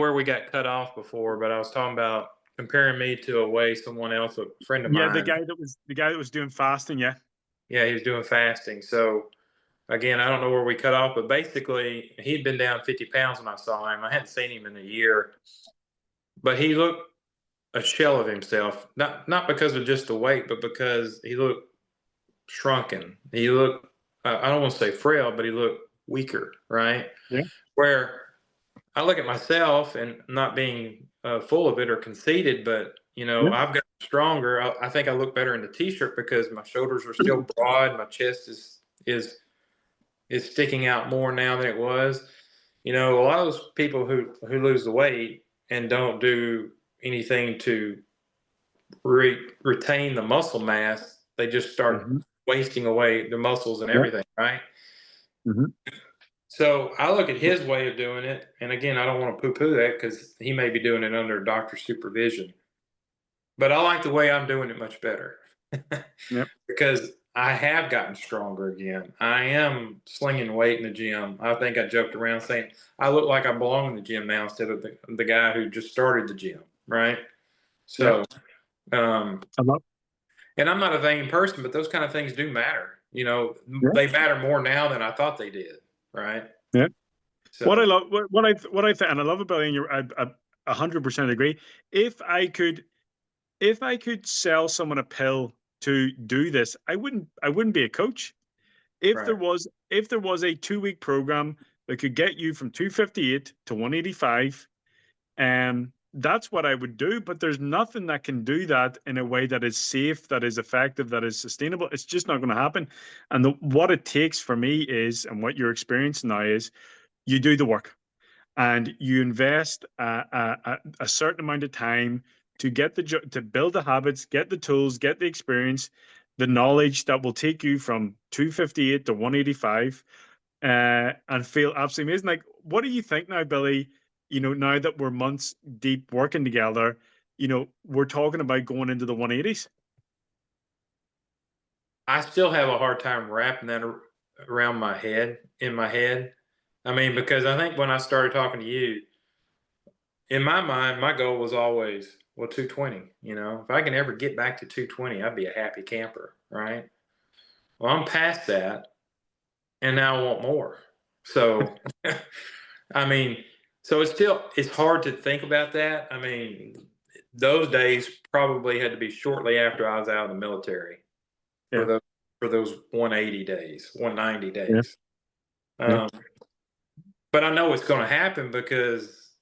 where we got cut off before, but I was talking about comparing me to someone else, a friend of Yeah, mine. the guy that was doing fasting. Yeah, Yeah, he was doing fasting. So again, I don't know where we cut off, but basically he'd been down 50 pounds when I saw him. I hadn't seen him in a year, but he looked a shell of himself. Not because of just the weight, but because he looked shrunken. He looked I don't want to say frail, but he looked weaker, right? yeah, Where I look at myself and not being full of it or conceited, but yeah. I've gotten stronger. I think I look better in the t-shirt because my shoulders are still broad. My chest is sticking out more now than it was. A lot of those people who lose the weight and don't do anything to retain the muscle mass, they just start Hmm. wasting away the muscles and Yeah. everything, right? Hmm. So I look at his way of doing it, and again, I don't want to poo-poo that because he may be doing it under doctor's supervision. But I like the way I'm doing it much better Yeah. because I have gotten stronger again. I am slinging weight in the gym. I think I joked around saying I look like I belong in the gym now instead of the guy who just started the gym, right? Yeah. So, um, I love. and I'm not a vain person, but those kind of things do matter. Yeah. They matter more now than I thought they did, right? Yeah. What I So, love, what I think, and I love about it, and I 100% agree. If I could, if I could sell someone a pill to do this, I wouldn't be a coach. right. If there was a 2 week program that could get you from 258 to 185, that's what I would do. But there's nothing that can do that in a way that is safe, that is effective, that is sustainable. It's just not going to happen. And what it takes for me is, and what you're experiencing now is, you do the work and you invest a certain amount of time to to build the habits, get the tools, get the experience, the knowledge that will take you from 258 to 185, and feel absolutely amazing. Like, what do you think now, Billy? Now that we're months deep working together, we're talking about going into the 180s. I still have a hard time wrapping that around in my head. I mean, because I think when I started talking to you, in my mind, my goal was always, well, 220. If I can ever get back to 220, I'd be a happy camper, right? Well, I'm past that, and now I want more. So, I mean, so it's hard to think about that. I mean, those days probably had to be shortly after I was out of the military for Yeah, those 180 days, 190 yeah, days. yeah, Um, but I know it's going to happen because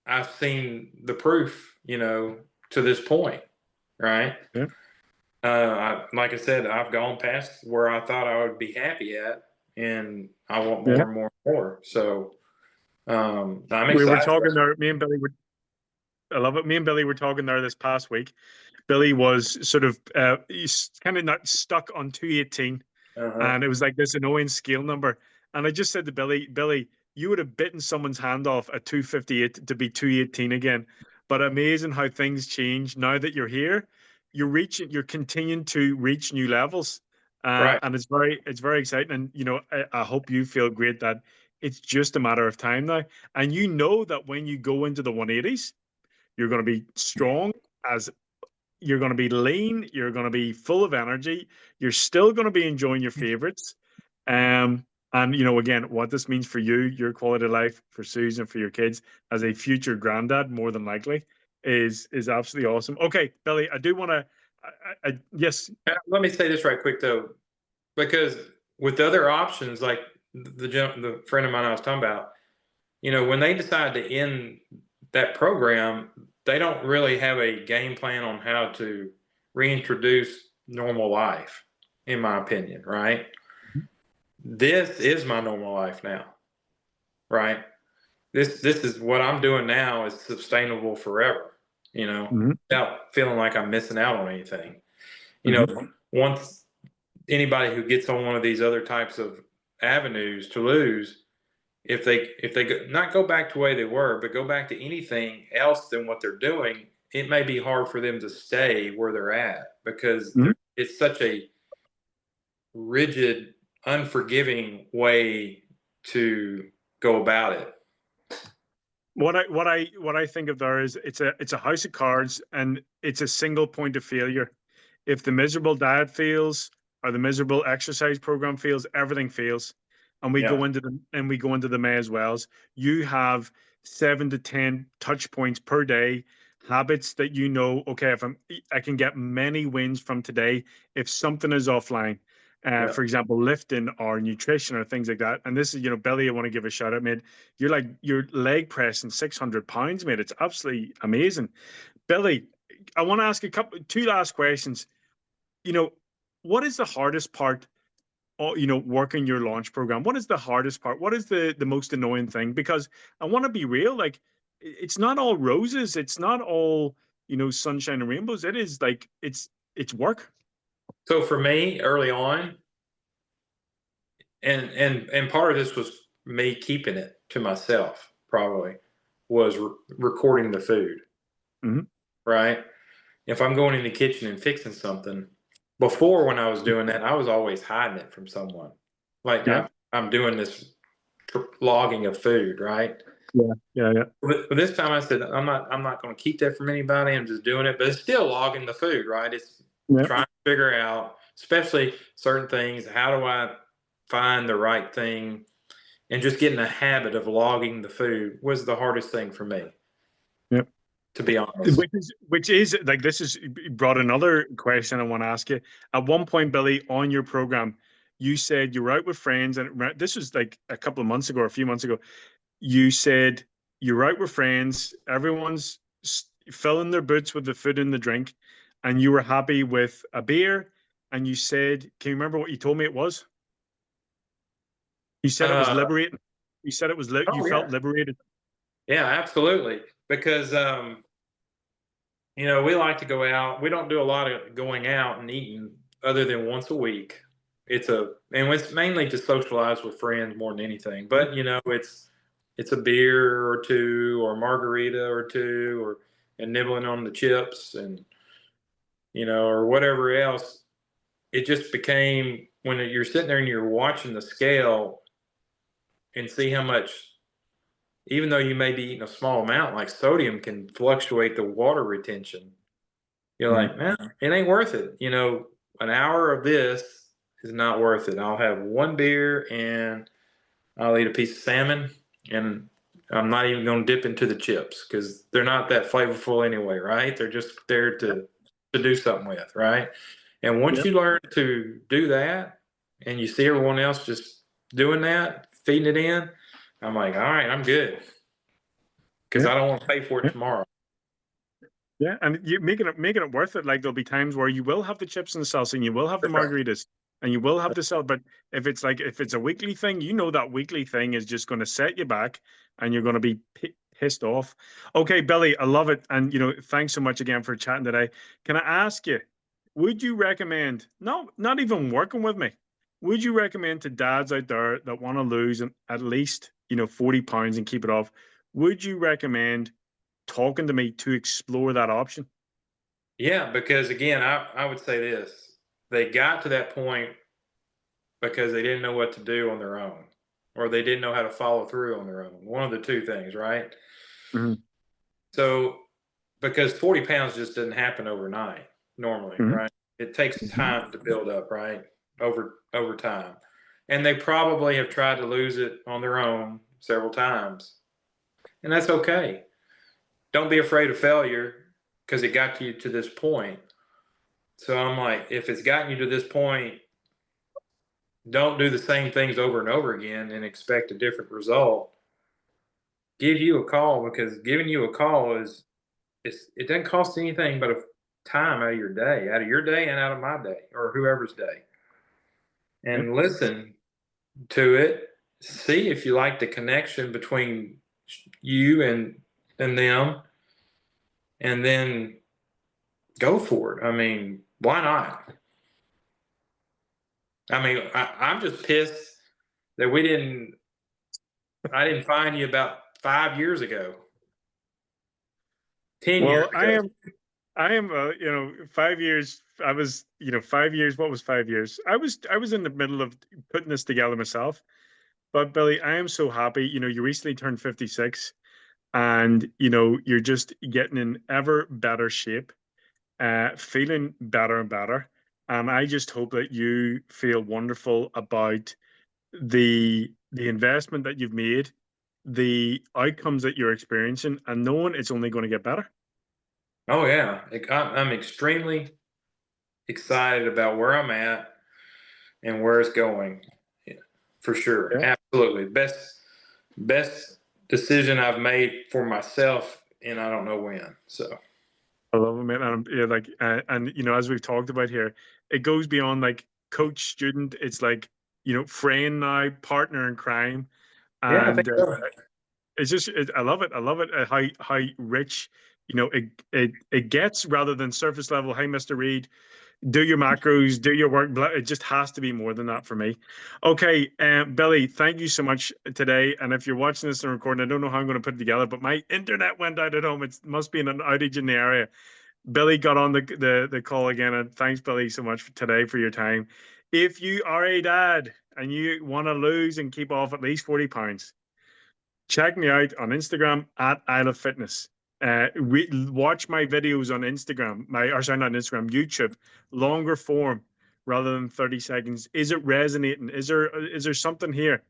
I've seen the proof, to this point, right? yeah, Like I said, I've gone past where I thought I would be happy at, and I want more yeah. and more and more. So I'm We were excited. talking there. Me and Billy were. I love it. Me and Billy were talking there this past week. Billy was sort of he's kind of not stuck on 218, Uh-huh. and it was like this annoying scale number. And I just said to Billy, you would have bitten someone's hand off at 258 to be 218 again. But amazing how things change now that you're here. You're continuing to reach new levels, Right. and it's very exciting. And I hope you feel great that it's just a matter of time now. And that when you go into the 180s, you're going to be strong as you're going to be lean, you're going to be full of energy, you're still going to be enjoying your favorites. And again, what this means for you, your quality of life, for Susan, for your kids, as a future granddad, more than likely, is absolutely awesome. Okay, Billy, I do want to, yes, Let me say this right quick though, because with other options, like the friend of mine I was talking about, when they decide to end that program, they don't really have a game plan on how to reintroduce normal life, in my opinion, right? This is my normal life now, right? This is what I'm doing now is sustainable forever, hmm without feeling like I'm missing out on anything. You hmm know, once anybody who gets on one of these other types of avenues to lose, if they not go back to the way they were, but go back to anything else than what they're doing, it may be hard for them to stay where they're at because hmm it's such a rigid, unforgiving way to go about it. What I think of there is it's a house of cards, and it's a single point of failure. If the miserable diet fails or the miserable exercise program fails, everything fails. And Yeah. we go into the May as wells. You have 7 to 10 touch points per day, habits that you know, okay, if I can get many wins from today if something is offline. Yeah. For example, lifting or nutrition or things like that. And this is, Billy, I want to give a shout out, mate. You're leg pressing 600 pounds, mate. It's absolutely amazing. Billy, I want to ask two last questions. You know, what is the hardest part of, working your launch program? What is the hardest part? What is the most annoying thing? Because I want to be real, like it's not all roses, it's not all, sunshine and rainbows. It is like it's work. So for me, early on, and part of this was me keeping it to myself, probably, was recording the food. Mhm. Right? If I'm going in the kitchen and fixing something, before when I was doing that, I was always hiding it from someone. Like Yeah. I'm doing this logging of food, right? Yeah. Yeah. Yeah. But this time I said I'm not going to keep that from anybody. I'm just doing it, but it's still logging the food, right? It's Yeah. trying to figure out, especially certain things. How do I find the right thing? And just getting a habit of logging the food was the hardest thing for me, Yeah. to be honest. Which is like, this is brought another question I want to ask you. At one point, Billy, on your program, you said you were out with friends, and this was like a couple of months ago or a few months ago. You said you're out with friends, everyone's filling their boots with the food and the drink, and you were happy with a beer. And you said, can you remember what you told me it was? You said it was Uh, liberating. You said it was you oh felt yeah, liberated. yeah, absolutely. Because we like to go out. We don't do a lot of going out and eating other than once a week. And it's mainly to socialize with friends more than anything. But it's a beer or two, or margarita or two, and nibbling on the chips, and or whatever else. It just became, when you're sitting there and you're watching the scale and see how much, even though you may be eating a small amount, like sodium can fluctuate the water retention. You're Mhm. like, man, it ain't worth it. An hour of this is not worth it. I'll have one beer and I'll eat a piece of salmon, and I'm not even going to dip into the chips because they're not that flavorful anyway, right? They're just there to do something with, right? And once Yep. you learn to do that, and you see everyone else just doing that, feeding it in, I'm like, all right, I'm good, because Yep. I don't want to pay for it Yep. tomorrow. Yeah, and you making it worth it. Like, there'll be times where you will have the chips and the salsa, and you will have the margaritas, and you will have the salad. But if it's a weekly thing, that weekly thing is just going to set you back, and you're going to be pissed off. Okay, Billy, I love it, and thanks so much again for chatting today. Can I ask you, would you recommend, no, not even working with me, would you recommend to dads out there that want to lose at least 40 pounds and keep it off? Would you recommend talking to me to explore that option? Yeah, because again, I would say this: they got to that point because they didn't know what to do on their own, or they didn't know how to follow through on their own. One of the two things, right? Mhm. So, because 40 pounds just doesn't happen overnight normally, Mhm. right? It takes time to build up, right? Over time. And they probably have tried to lose it on their own several times. And that's okay. Don't be afraid of failure, because it got you to this point. So I'm like, if it's gotten you to this point, don't do the same things over and over again and expect a different result. Give you a call, because giving you a call it doesn't cost anything but a time out of your day, and out of my day, or whoever's day, Yep. and listen to it. See if you like the connection between you and them, and then go for it. I mean, why not? I mean, I'm just pissed that I didn't find you about 5 years ago, 10 years Well, I ago. am. I am. 5 years. I was. 5 years. What was 5 years? I was in the middle of putting this together myself. But Billy, I am so happy. You recently turned 56. and you know you're just getting in ever better shape, feeling better and better. And I just hope that you feel wonderful about the investment that you've made, the outcomes that you're experiencing, and knowing it's only going to get better. Oh yeah, I'm extremely excited about where I'm at and where it's going. Yeah, for sure, Yeah. absolutely. Best decision I've made for myself, and I don't know when. So I love it, man. And yeah, like, and you know, as we've talked about here, it goes beyond like coach student. It's like, you know, friend now, partner in crime, yeah, I think and so. it's just, I love it. I love it. How rich, you know, it gets rather than surface level. Hey, Mr. Reed, do your macros, do your work. It just has to be more than that for me. Okay, Billy, thank you so much today. And if you're watching this and recording, I don't know how I'm going to put it together, but my internet went out at home. It must be an outage in the area. Billy got on the call again, and thanks, Billy, so much for today for your time. If you are a dad and you want to lose and keep off at least 40 pounds, check me out on Instagram at Isle of Fitness. Watch my videos on Instagram, not Instagram, YouTube, longer form rather than 30 seconds. Is it resonating? Is there something here?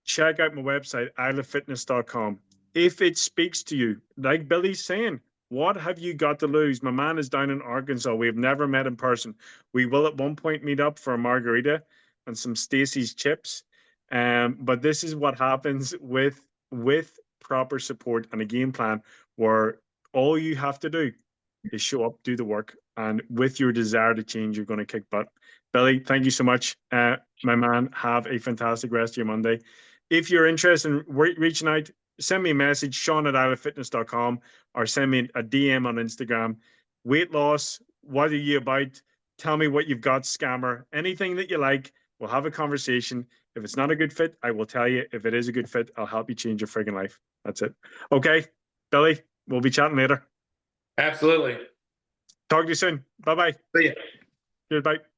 Check out my website, isleoffitness.com. If it speaks to you, like Billy's saying, what have you got to lose? My man is down in Arkansas. We have never met in person. We will at one point meet up for a margarita and some Stacy's chips. But this is what happens with proper support and a game plan where all you have to do is show up, do the work, and with your desire to change, you're going to kick butt. Billy, thank you so much. My man, have a fantastic rest of your Monday. If you're interested in reaching out, send me a message, Sean at isleoffitness.com, or send me a DM on Instagram. Weight loss, what are you about? Tell me what you've got, scammer. Anything that you like, we'll have a conversation. If it's not a good fit, I will tell you. If it is a good fit, I'll help you change your friggin' life. That's it. Okay, Billy, we'll be chatting later. Absolutely. Talk to you soon. Bye-bye. See ya. Cheers, bye.